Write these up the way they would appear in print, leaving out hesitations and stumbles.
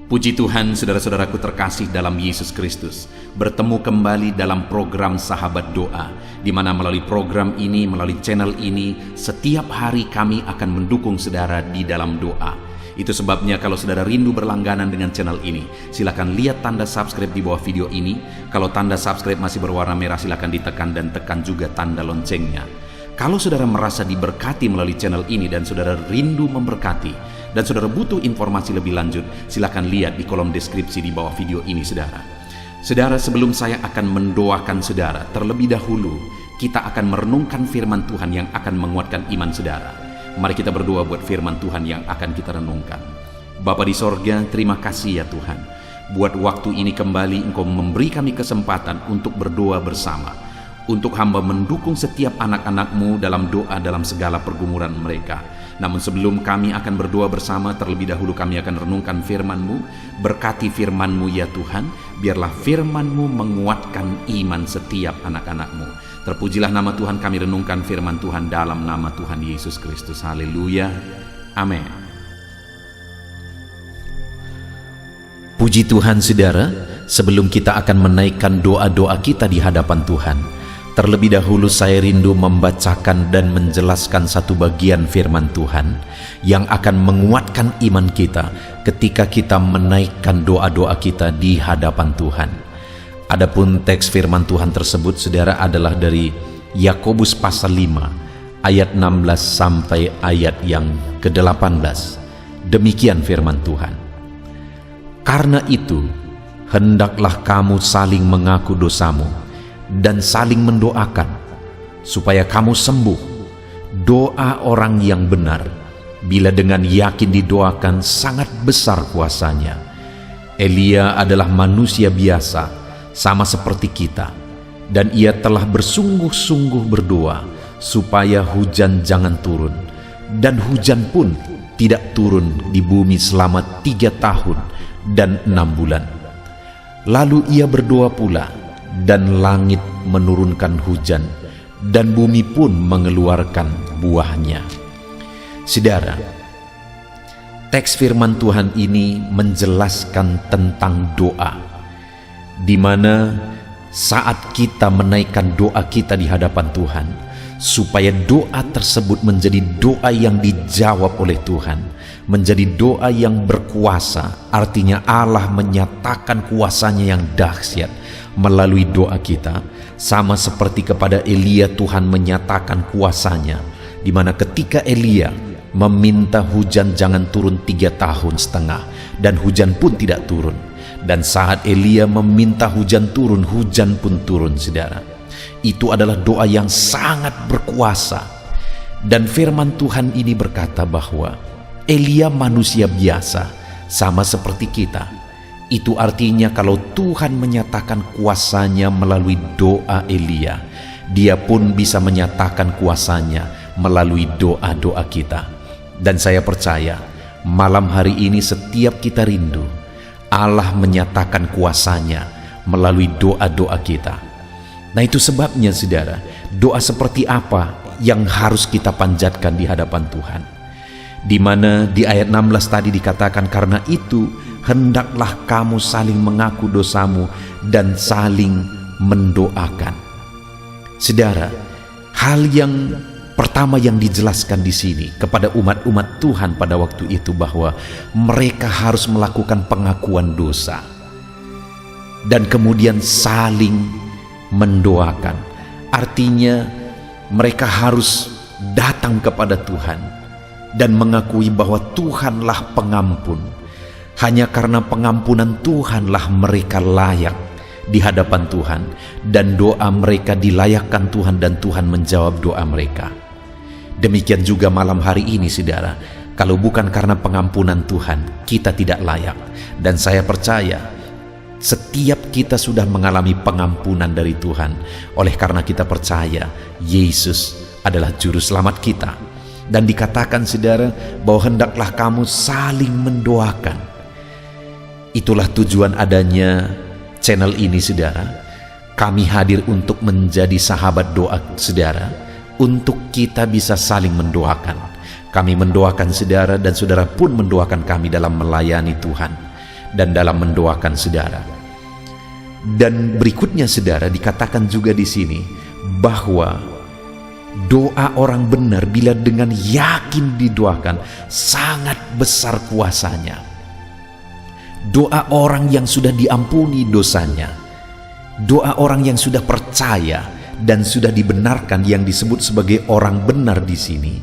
Puji Tuhan, saudara-saudaraku terkasih dalam Yesus Kristus, bertemu kembali dalam program Sahabat Doa, di mana melalui program ini, melalui channel ini, setiap hari kami akan mendukung saudara di dalam doa. Itu sebabnya kalau saudara rindu berlangganan dengan channel ini, silakan lihat tanda subscribe di bawah video ini. Kalau tanda subscribe masih berwarna merah, silakan ditekan dan tekan juga tanda loncengnya. Kalau saudara merasa diberkati melalui channel ini dan saudara rindu memberkati, dan saudara butuh informasi lebih lanjut, silakan lihat di kolom deskripsi di bawah video ini, saudara. Saudara, sebelum saya akan mendoakan saudara, terlebih dahulu kita akan merenungkan firman Tuhan yang akan menguatkan iman saudara. Mari kita berdoa buat firman Tuhan yang akan kita renungkan. Bapa di sorga, terima kasih ya Tuhan. Buat waktu ini kembali Engkau memberi kami kesempatan untuk berdoa bersama. Untuk hamba mendukung setiap anak-anak-Mu dalam doa dalam segala pergumulan mereka. Namun sebelum kami akan berdoa bersama, terlebih dahulu kami akan renungkan firman-Mu. Berkati firman-Mu ya Tuhan, biarlah firman-Mu menguatkan iman setiap anak-anak-Mu. Terpujilah nama Tuhan, kami renungkan firman Tuhan dalam nama Tuhan Yesus Kristus. Haleluya, amin. Puji Tuhan saudara, sebelum kita akan menaikkan doa-doa kita di hadapan Tuhan, terlebih dahulu saya rindu membacakan dan menjelaskan satu bagian firman Tuhan yang akan menguatkan iman kita ketika kita menaikkan doa-doa kita di hadapan Tuhan. Adapun teks firman Tuhan tersebut saudara adalah dari Yakobus pasal 5 ayat 16 sampai ayat yang ke-18. Demikian firman Tuhan. Karena itu, hendaklah kamu saling mengaku dosamu dan saling mendoakan supaya kamu sembuh. Doa orang yang benar bila dengan yakin didoakan sangat besar kuasanya. Elia adalah manusia biasa sama seperti kita, dan ia telah bersungguh-sungguh berdoa supaya hujan jangan turun, dan hujan pun tidak turun di bumi selama 3 tahun dan 6 bulan. Lalu ia berdoa pula, dan langit menurunkan hujan, dan bumi pun mengeluarkan buahnya. Saudara, teks firman Tuhan ini menjelaskan tentang doa, di mana saat kita menaikkan doa kita di hadapan Tuhan, supaya doa tersebut menjadi doa yang dijawab oleh Tuhan, menjadi doa yang berkuasa. Artinya Allah menyatakan kuasanya yang dahsyat melalui doa kita, sama seperti kepada Elia Tuhan menyatakan kuasanya, di mana ketika Elia meminta hujan jangan turun 3,5 tahun, dan hujan pun tidak turun. Dan saat Elia meminta hujan turun, hujan pun turun, saudara. Itu adalah doa yang sangat berkuasa. Dan firman Tuhan ini berkata bahwa Elia manusia biasa, sama seperti kita. Itu artinya kalau Tuhan menyatakan kuasanya melalui doa Elia, Dia pun bisa menyatakan kuasanya melalui doa-doa kita. Dan saya percaya malam hari ini setiap kita rindu Allah menyatakan kuasanya melalui doa-doa kita. Nah, itu sebabnya saudara, doa seperti apa yang harus kita panjatkan di hadapan Tuhan, di mana di ayat 16 tadi dikatakan, karena itu hendaklah kamu saling mengaku dosamu dan saling mendoakan. Saudara, hal yang pertama yang dijelaskan di sini kepada umat-umat Tuhan pada waktu itu bahwa mereka harus melakukan pengakuan dosa dan kemudian saling mendoakan. Artinya mereka harus datang kepada Tuhan dan mengakui bahwa Tuhanlah pengampun. Hanya karena pengampunan Tuhanlah mereka layak di hadapan Tuhan, dan doa mereka dilayakkan Tuhan dan Tuhan menjawab doa mereka. Demikian juga malam hari ini saudara, kalau bukan karena pengampunan Tuhan, kita tidak layak. Dan saya percaya setiap kita sudah mengalami pengampunan dari Tuhan, oleh karena kita percaya Yesus adalah juru selamat kita. Dan dikatakan saudara bahwa hendaklah kamu saling mendoakan. Itulah tujuan adanya channel ini saudara. Kami hadir untuk menjadi sahabat doa saudara, untuk kita bisa saling mendoakan. Kami mendoakan saudara dan saudara pun mendoakan kami dalam melayani Tuhan. dan dalam mendoakan saudara. Dan berikutnya saudara, dikatakan juga di sini bahwa doa orang benar bila dengan yakin didoakan sangat besar kuasanya. Doa orang yang sudah diampuni dosanya, doa orang yang sudah percaya dan sudah dibenarkan, yang disebut sebagai orang benar di sini,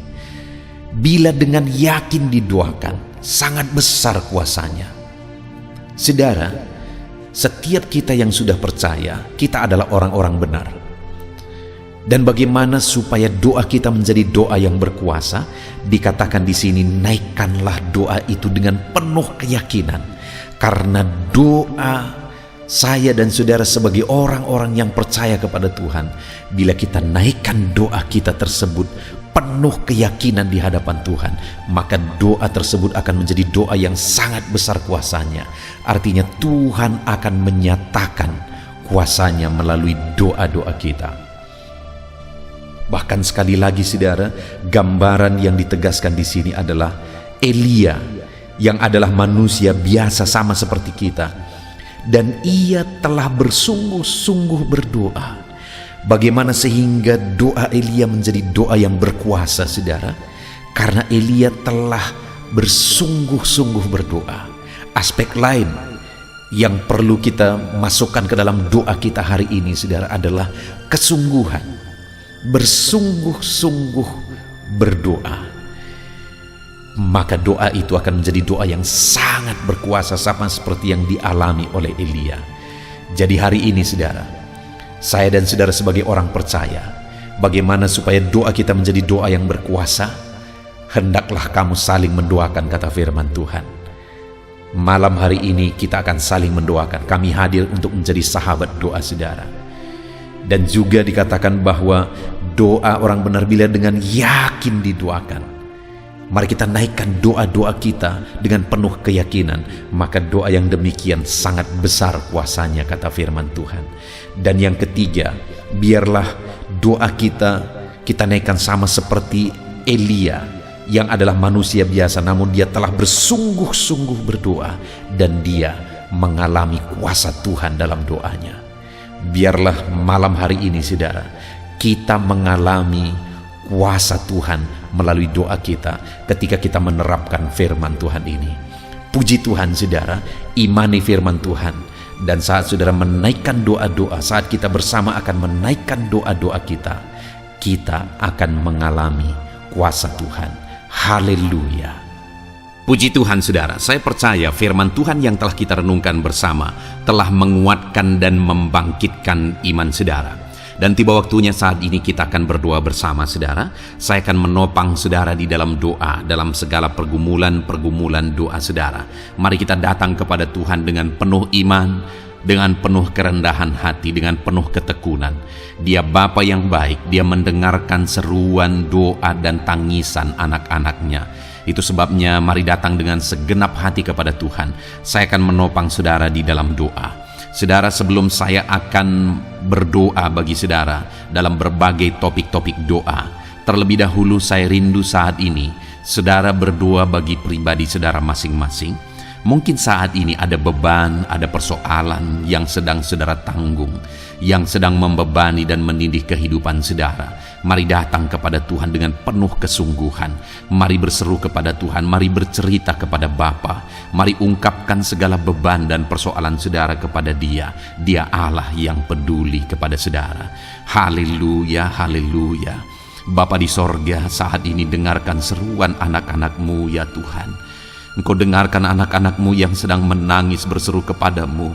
bila dengan yakin didoakan sangat besar kuasanya. Saudara, setiap kita yang sudah percaya, kita adalah orang-orang benar. Dan bagaimana supaya doa kita menjadi doa yang berkuasa? Dikatakan di sini, naikkanlah doa itu dengan penuh keyakinan. Karena doa saya dan saudara sebagai orang-orang yang percaya kepada Tuhan, bila kita naikkan doa kita tersebut penuh keyakinan di hadapan Tuhan, maka doa tersebut akan menjadi doa yang sangat besar kuasanya. Artinya Tuhan akan menyatakan kuasanya melalui doa-doa kita. Bahkan sekali lagi saudara, gambaran yang ditegaskan di sini adalah Elia yang adalah manusia biasa sama seperti kita, dan ia telah bersungguh-sungguh berdoa. Bagaimana sehingga doa Elia menjadi doa yang berkuasa saudara? Karena Elia telah bersungguh-sungguh berdoa. Aspek lain yang perlu kita masukkan ke dalam doa kita hari ini saudara adalah kesungguhan. Bersungguh-sungguh berdoa, maka doa itu akan menjadi doa yang sangat berkuasa, sama seperti yang dialami oleh Elia. Jadi hari ini saudara, saya dan saudara sebagai orang percaya, bagaimana supaya doa kita menjadi doa yang berkuasa? Hendaklah kamu saling mendoakan, kata firman Tuhan. Malam hari ini kita akan saling mendoakan. Kami hadir untuk menjadi sahabat doa saudara. Dan juga dikatakan bahwa doa orang benar bila dengan yakin didoakan. Mari kita naikkan doa-doa kita dengan penuh keyakinan, maka doa yang demikian sangat besar kuasanya, kata firman Tuhan. Dan yang ketiga, biarlah doa kita naikkan sama seperti Elia, yang adalah manusia biasa, namun dia telah bersungguh-sungguh berdoa dan dia mengalami kuasa Tuhan dalam doanya. Biarlah malam hari ini saudara, kita mengalami kuasa Tuhan melalui doa kita ketika kita menerapkan firman Tuhan ini. Puji Tuhan saudara, imani firman Tuhan, dan saat saudara menaikkan doa-doa, saat kita bersama akan menaikkan doa-doa kita akan mengalami kuasa Tuhan. Haleluya. Puji Tuhan saudara, saya percaya firman Tuhan yang telah kita renungkan bersama telah menguatkan dan membangkitkan iman saudara. Dan tiba waktunya saat ini kita akan berdoa bersama saudara. Saya akan menopang saudara di dalam doa, dalam segala pergumulan doa saudara. Mari kita datang kepada Tuhan dengan penuh iman, dengan penuh kerendahan hati, dengan penuh ketekunan. Dia Bapa yang baik, dia mendengarkan seruan doa dan tangisan anak-anaknya. Itu sebabnya mari datang dengan segenap hati kepada Tuhan. Saya akan menopang saudara di dalam doa. Saudara, sebelum saya akan berdoa bagi saudara dalam berbagai topik-topik doa, terlebih dahulu saya rindu saat ini saudara berdoa bagi pribadi saudara masing-masing. Mungkin saat ini ada beban, ada persoalan yang sedang saudara tanggung, yang sedang membebani dan menindih kehidupan saudara. Mari datang kepada Tuhan dengan penuh kesungguhan. Mari berseru kepada Tuhan, mari bercerita kepada Bapa. Mari ungkapkan segala beban dan persoalan saudara kepada Dia. Dia Allah yang peduli kepada saudara. Haleluya, haleluya. Bapa di sorga, saat ini dengarkan seruan anak-anak-Mu ya Tuhan. Engkau dengarkan anak-anak-Mu yang sedang menangis berseru kepadamu.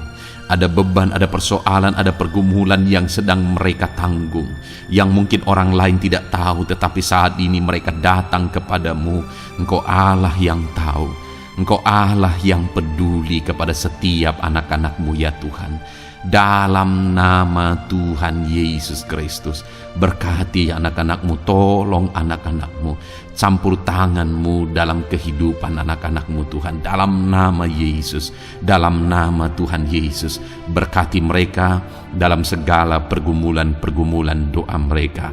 Ada beban, ada persoalan, ada pergumulan yang sedang mereka tanggung, yang mungkin orang lain tidak tahu, tetapi saat ini mereka datang kepadamu. Engkau Allah yang tahu, Engkau Allah yang peduli kepada setiap anak-anak-Mu ya Tuhan. Dalam nama Tuhan Yesus Kristus, berkati anak-anak-Mu, tolong anak-anak-Mu, campur tangan-Mu dalam kehidupan anak-anak-Mu Tuhan. Dalam nama Yesus, dalam nama Tuhan Yesus, berkati mereka dalam segala pergumulan-pergumulan doa mereka.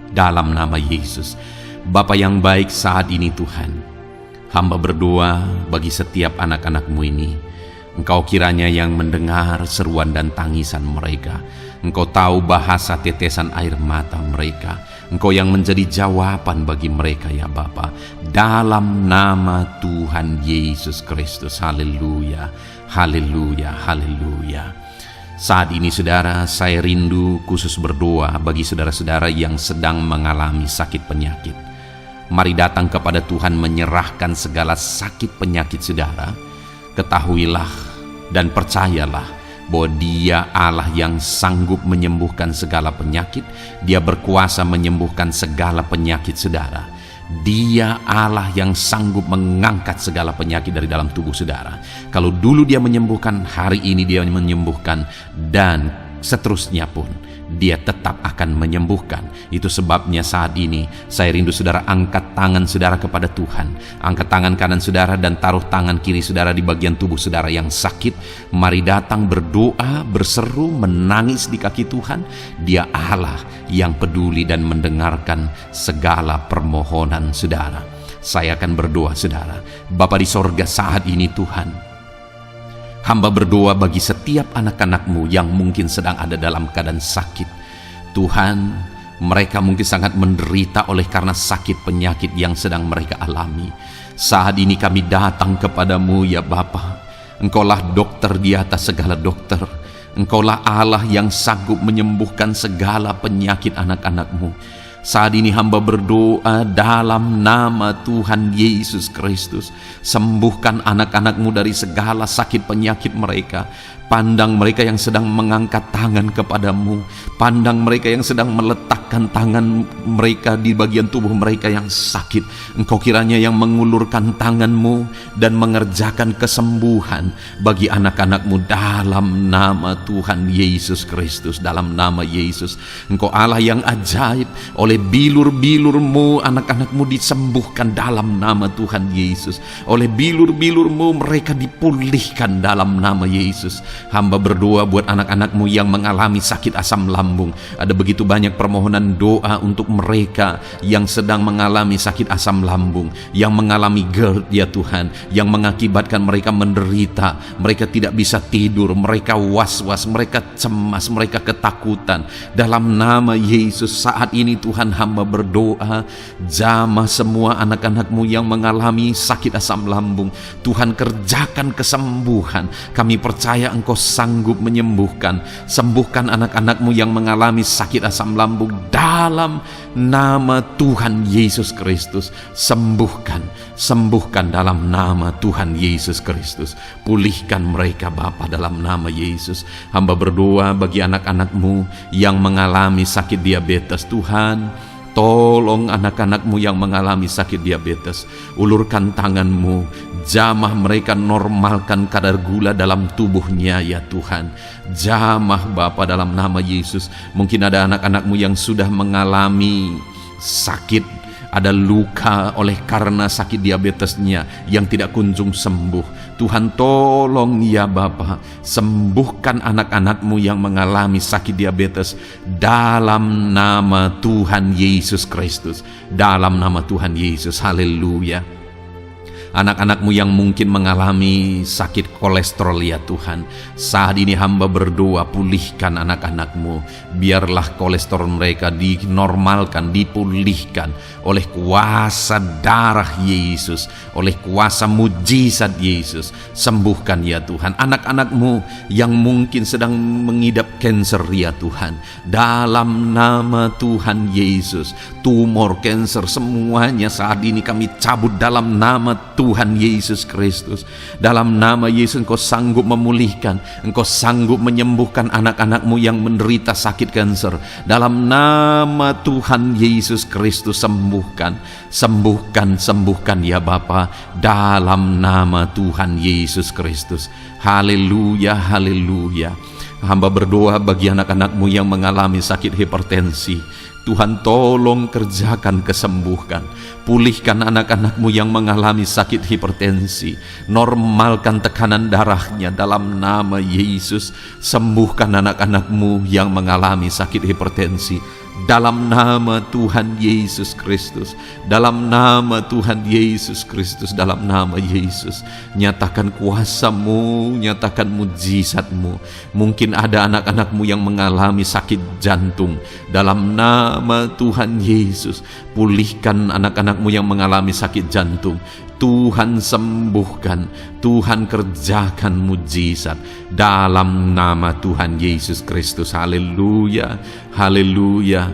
Dalam nama Yesus. Bapa yang baik, saat ini Tuhan, hamba berdoa bagi setiap anak-anak-Mu ini. Engkau kiranya yang mendengar seruan dan tangisan mereka. Engkau tahu bahasa tetesan air mata mereka. Engkau yang menjadi jawaban bagi mereka ya Bapa. Dalam nama Tuhan Yesus Kristus. Haleluya, haleluya, haleluya. Saat ini saudara, saya rindu khusus berdoa bagi saudara-saudara yang sedang mengalami sakit penyakit. Mari datang kepada Tuhan menyerahkan segala sakit penyakit saudara. Ketahuilah dan percayalah bahwa Dia Allah yang sanggup menyembuhkan segala penyakit. Dia berkuasa menyembuhkan segala penyakit saudara. Dia Allah yang sanggup mengangkat segala penyakit dari dalam tubuh saudara. Kalau dulu Dia menyembuhkan, hari ini Dia menyembuhkan, dan seterusnya pun Dia tetap akan menyembuhkan. Itu sebabnya saat ini saya rindu saudara angkat tangan saudara kepada Tuhan. Angkat tangan kanan saudara dan taruh tangan kiri saudara di bagian tubuh saudara yang sakit. Mari datang berdoa, berseru, menangis di kaki Tuhan. Dia Allah yang peduli dan mendengarkan segala permohonan saudara. Saya akan berdoa saudara. Bapa di sorga, saat ini Tuhan, hamba berdoa bagi setiap anak-anak-Mu yang mungkin sedang ada dalam keadaan sakit. Tuhan, mereka mungkin sangat menderita oleh karena sakit penyakit yang sedang mereka alami. Saat ini kami datang kepadamu ya Bapa. Engkaulah dokter di atas segala dokter. Engkaulah Allah yang sanggup menyembuhkan segala penyakit anak-anak-Mu. Saat ini hamba berdoa dalam nama Tuhan Yesus Kristus. Sembuhkan anak-anak-Mu dari segala sakit penyakit mereka. Pandang mereka yang sedang mengangkat tangan kepadamu. Pandang mereka yang sedang meletakkan tangan mereka di bagian tubuh mereka yang sakit. Engkau kiranya yang mengulurkan tangan-Mu dan mengerjakan kesembuhan bagi anak-anak-Mu dalam nama Tuhan Yesus Kristus. Dalam nama Yesus, Engkau Allah yang ajaib. Oleh bilur-bilur-Mu anak-anak-Mu disembuhkan dalam nama Tuhan Yesus. Oleh bilur-bilur-Mu mereka dipulihkan dalam nama Yesus. Hamba berdoa buat anak-anak-Mu yang mengalami sakit asam lambung. Ada begitu banyak permohonan doa untuk mereka yang sedang mengalami sakit asam lambung, yang mengalami GERD ya Tuhan, yang mengakibatkan mereka menderita, mereka tidak bisa tidur, mereka was-was, mereka cemas, mereka ketakutan. Dalam nama Yesus saat ini Tuhan, hamba berdoa, jamah semua anak-anak-Mu yang mengalami sakit asam lambung. Tuhan, kerjakan kesembuhan. Kami percaya Engkau sanggup menyembuhkan. Sembuhkan anak-anak-Mu yang mengalami sakit asam lambung dalam nama Tuhan Yesus Kristus. Sembuhkan, sembuhkan dalam nama Tuhan Yesus Kristus. Pulihkan mereka Bapa dalam nama Yesus. Hamba berdoa bagi anak-anak-Mu yang mengalami sakit diabetes. Tuhan, tolong anak-anak-Mu yang mengalami sakit diabetes. Ulurkan tangan-Mu, jamah mereka, normalkan kadar gula dalam tubuhnya ya Tuhan. Jamah Bapa dalam nama Yesus. Mungkin ada anak-anak-Mu yang sudah mengalami sakit, ada luka oleh karena sakit diabetesnya yang tidak kunjung sembuh. Tuhan, tolong ya Bapa, sembuhkan anak-anak-Mu yang mengalami sakit diabetes dalam nama Tuhan Yesus Kristus. Dalam nama Tuhan Yesus, haleluya. Anak-anak-Mu yang mungkin mengalami sakit kolesterol ya Tuhan, saat ini hamba berdoa, pulihkan anak-anak-Mu. Biarlah kolesterol mereka dinormalkan, dipulihkan oleh kuasa darah Yesus, oleh kuasa mujizat Yesus. Sembuhkan ya Tuhan anak-anak-Mu yang mungkin sedang mengidap kanker ya Tuhan. Dalam nama Tuhan Yesus, tumor, kanker, semuanya saat ini kami cabut dalam nama Tuhan Yesus Kristus. Dalam nama Yesus, Engkau sanggup memulihkan, Engkau sanggup menyembuhkan anak-anak-Mu yang menderita sakit kanker. Dalam nama Tuhan Yesus Kristus, sembuhkan, sembuhkan, sembuhkan ya Bapa. Dalam nama Tuhan Yesus Kristus. Haleluya, haleluya. Hamba berdoa bagi anak-anak-Mu yang mengalami sakit hipertensi. Tuhan, tolong kerjakan kesembuhan. Pulihkan anak-anak-Mu yang mengalami sakit hipertensi. Normalkan tekanan darahnya dalam nama Yesus. Sembuhkan anak-anak-Mu yang mengalami sakit hipertensi. dalam nama Tuhan Yesus Kristus, dalam nama Tuhan Yesus Kristus, dalam nama Yesus. Nyatakan kuasa-Mu, nyatakan mujizat-Mu. Mungkin ada anak-anak-Mu yang mengalami sakit jantung, dalam nama Tuhan Yesus. Pulihkan anak-anak-Mu yang mengalami sakit jantung. Tuhan sembuhkan, Tuhan kerjakan mujizat dalam nama Tuhan Yesus Kristus. Haleluya, haleluya,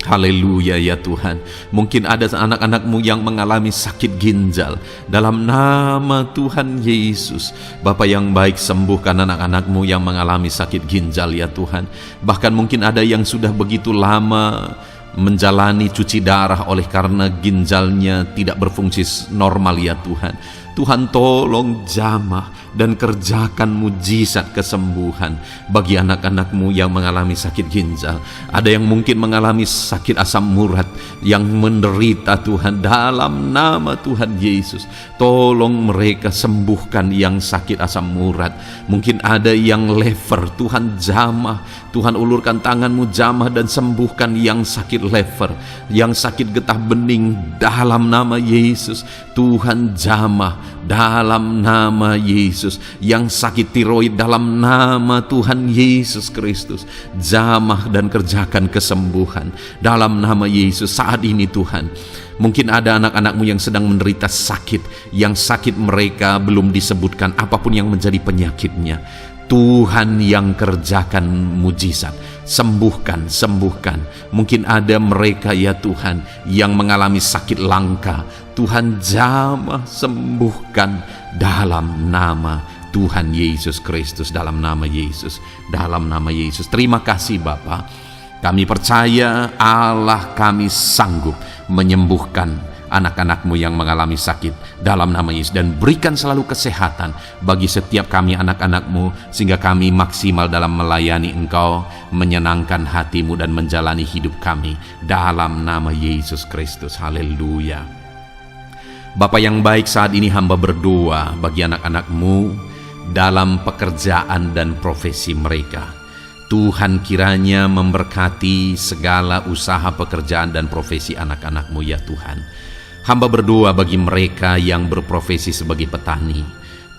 haleluya ya Tuhan. Mungkin ada anak-anak-Mu yang mengalami sakit ginjal, dalam nama Tuhan Yesus. Bapa yang baik, sembuhkan anak-anak-Mu yang mengalami sakit ginjal ya Tuhan. Bahkan mungkin ada yang sudah begitu lama menjalani cuci darah oleh karena ginjalnya tidak berfungsi normal ya Tuhan. Tuhan tolong jamah dan kerjakan mujizat kesembuhan bagi anak-anak-Mu yang mengalami sakit ginjal. Ada yang mungkin mengalami sakit asam urat yang menderita Tuhan, dalam nama Tuhan Yesus. Tolong mereka sembuhkan yang sakit asam urat. Mungkin ada yang lever, Tuhan jamah, Tuhan ulurkan tangan-Mu jamah dan sembuhkan yang sakit lever, yang sakit getah bening dalam nama Yesus. Tuhan jamah dalam nama Yesus. Yang sakit tiroid dalam nama Tuhan Yesus Kristus, jamah dan kerjakan kesembuhan dalam nama Yesus. Saat ini Tuhan, mungkin ada anak-anak-Mu yang sedang menderita sakit, yang sakit mereka belum disebutkan apapun yang menjadi penyakitnya. Tuhan yang kerjakan mujizat, sembuhkan, sembuhkan. Mungkin ada mereka ya Tuhan yang mengalami sakit langka. Tuhan jamah, sembuhkan dalam nama Tuhan Yesus Kristus, dalam nama Yesus, dalam nama Yesus. Terima kasih Bapa. Kami percaya Allah kami sanggup menyembuhkan anak-anak-Mu yang mengalami sakit dalam nama Yesus, dan berikan selalu kesehatan bagi setiap kami anak-anak-Mu, sehingga kami maksimal dalam melayani Engkau, menyenangkan hati-Mu dan menjalani hidup kami dalam nama Yesus Kristus. Haleluya. Bapa yang baik, saat ini hamba berdoa bagi anak-anak-Mu dalam pekerjaan dan profesi mereka. Tuhan kiranya memberkati segala usaha pekerjaan dan profesi anak-anak-Mu ya Tuhan. Hamba berdoa bagi mereka yang berprofesi sebagai petani.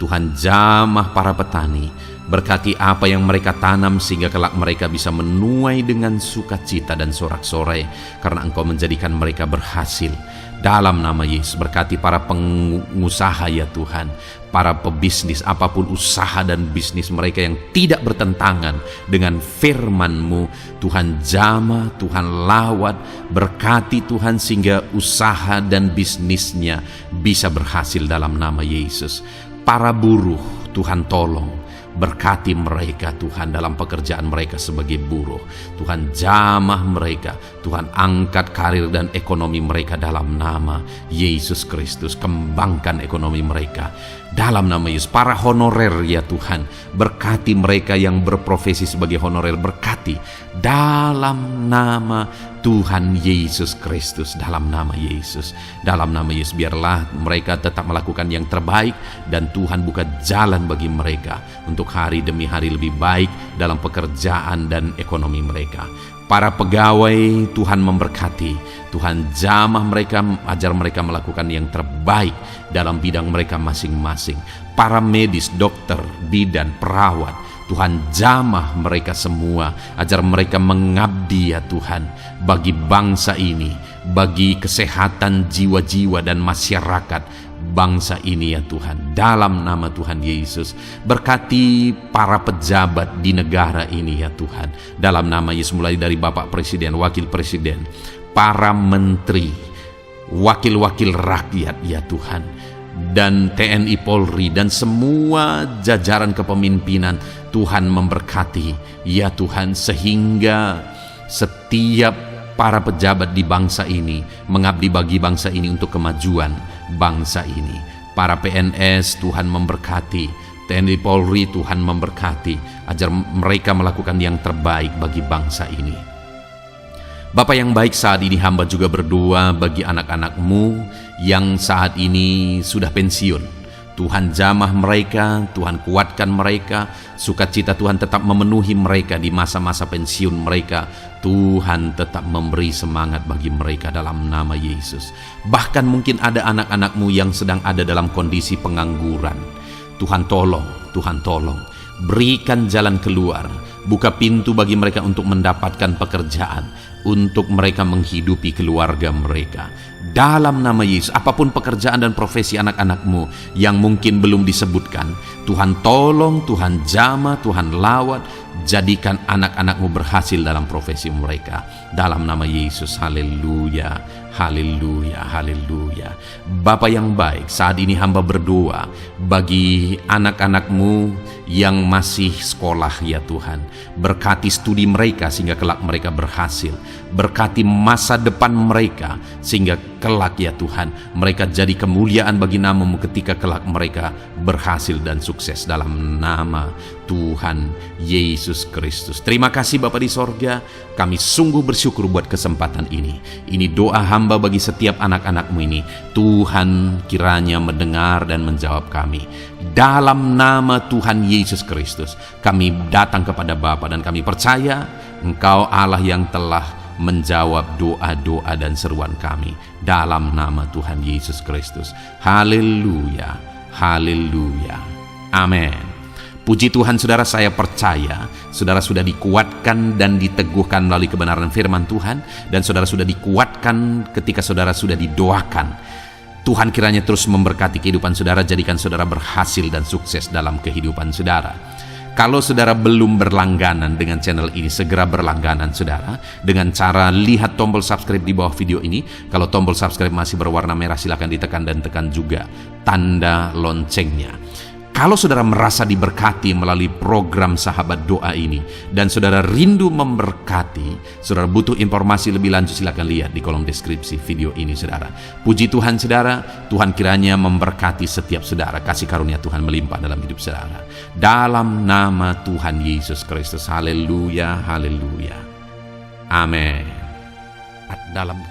Tuhan jamah para petani, berkati apa yang mereka tanam sehingga kelak mereka bisa menuai dengan sukacita dan sorak-sorai karena Engkau menjadikan mereka berhasil. Dalam nama Yesus, berkati para pengusaha ya Tuhan, para pebisnis, apapun usaha dan bisnis mereka yang tidak bertentangan dengan firman-Mu. Tuhan jamah, Tuhan lawat, berkati Tuhan sehingga usaha dan bisnisnya bisa berhasil dalam nama Yesus. Para buruh, Tuhan tolong, berkati mereka Tuhan dalam pekerjaan mereka sebagai buruh. Tuhan jamah mereka, Tuhan angkat karir dan ekonomi mereka dalam nama Yesus Kristus. Kembangkan ekonomi mereka dalam nama Yesus. Para honorer ya Tuhan, berkati mereka yang berprofesi sebagai honorer, berkati dalam nama Tuhan Yesus Kristus, dalam nama Yesus, dalam nama Yesus. Biarlah mereka tetap melakukan yang terbaik dan Tuhan buka jalan bagi mereka untuk hari demi hari lebih baik dalam pekerjaan dan ekonomi mereka. Para pegawai Tuhan memberkati, Tuhan jamah mereka, ajar mereka melakukan yang terbaik dalam bidang mereka masing-masing. Para medis, dokter, bidan, perawat, Tuhan jamah mereka semua, ajar mereka mengabdi ya Tuhan bagi bangsa ini, bagi kesehatan jiwa-jiwa dan masyarakat bangsa ini ya Tuhan, dalam nama Tuhan Yesus. Berkati para pejabat di negara ini ya Tuhan, dalam nama Yesus, mulai dari Bapak Presiden, Wakil Presiden, para menteri, wakil-wakil rakyat ya Tuhan, dan TNI Polri dan semua jajaran kepemimpinan. Tuhan memberkati ya Tuhan, sehingga setiap para pejabat di bangsa ini mengabdi bagi bangsa ini untuk kemajuan bangsa ini. Para PNS Tuhan memberkati, TNI Polri Tuhan memberkati, ajar mereka melakukan yang terbaik bagi bangsa ini. Bapa yang baik, saat ini hamba juga berdoa bagi anak-anak-Mu yang saat ini sudah pensiun. Tuhan jamah mereka, Tuhan kuatkan mereka, sukacita Tuhan tetap memenuhi mereka di masa-masa pensiun mereka. Tuhan tetap memberi semangat bagi mereka dalam nama Yesus. Bahkan mungkin ada anak-anakmu yang sedang ada dalam kondisi pengangguran. Tuhan tolong, Tuhan tolong. Berikan jalan keluar, buka pintu bagi mereka untuk mendapatkan pekerjaan, untuk mereka menghidupi keluarga mereka. Dalam nama Yesus, apapun pekerjaan dan profesi anak-anakmu yang mungkin belum disebutkan, Tuhan tolong, Tuhan jamah, Tuhan lawat, jadikan anak-anakmu berhasil dalam profesi mereka. Dalam nama Yesus, haleluya, haleluya, haleluya. Bapa yang baik, saat ini hamba berdoa bagi anak-anakmu yang masih sekolah ya Tuhan. Berkati studi mereka sehingga kelak mereka berhasil. Berkati masa depan mereka sehingga kelak ya Tuhan mereka jadi kemuliaan bagi nama-Mu ketika kelak mereka berhasil dan sukses dalam nama Tuhan Yesus Kristus. Terima kasih Bapa di sorga, kami sungguh bersyukur buat kesempatan ini. Ini doa hamba bagi setiap anak-anak-Mu ini. Tuhan kiranya mendengar dan menjawab kami. Dalam nama Tuhan Yesus Kristus kami datang kepada Bapa dan kami percaya Engkau Allah yang telah menjawab doa-doa dan seruan kami dalam nama Tuhan Yesus Kristus. Haleluya, haleluya, amin. Puji Tuhan saudara, saya percaya saudara sudah dikuatkan dan diteguhkan melalui kebenaran firman Tuhan, dan saudara sudah dikuatkan ketika saudara sudah didoakan. Tuhan kiranya terus memberkati kehidupan saudara, jadikan saudara berhasil dan sukses dalam kehidupan saudara. Kalau saudara belum berlangganan dengan channel ini, segera berlangganan saudara dengan cara lihat tombol subscribe di bawah video ini. Kalau tombol subscribe masih berwarna merah, silakan ditekan dan tekan juga tanda loncengnya. Kalau saudara merasa diberkati melalui program Sahabat Doa ini dan saudara rindu memberkati, saudara butuh informasi lebih lanjut, silakan lihat di kolom deskripsi video ini saudara. Puji Tuhan saudara, Tuhan kiranya memberkati setiap saudara, kasih karunia Tuhan melimpah dalam hidup saudara. Dalam nama Tuhan Yesus Kristus, haleluya, haleluya, amin. Dalam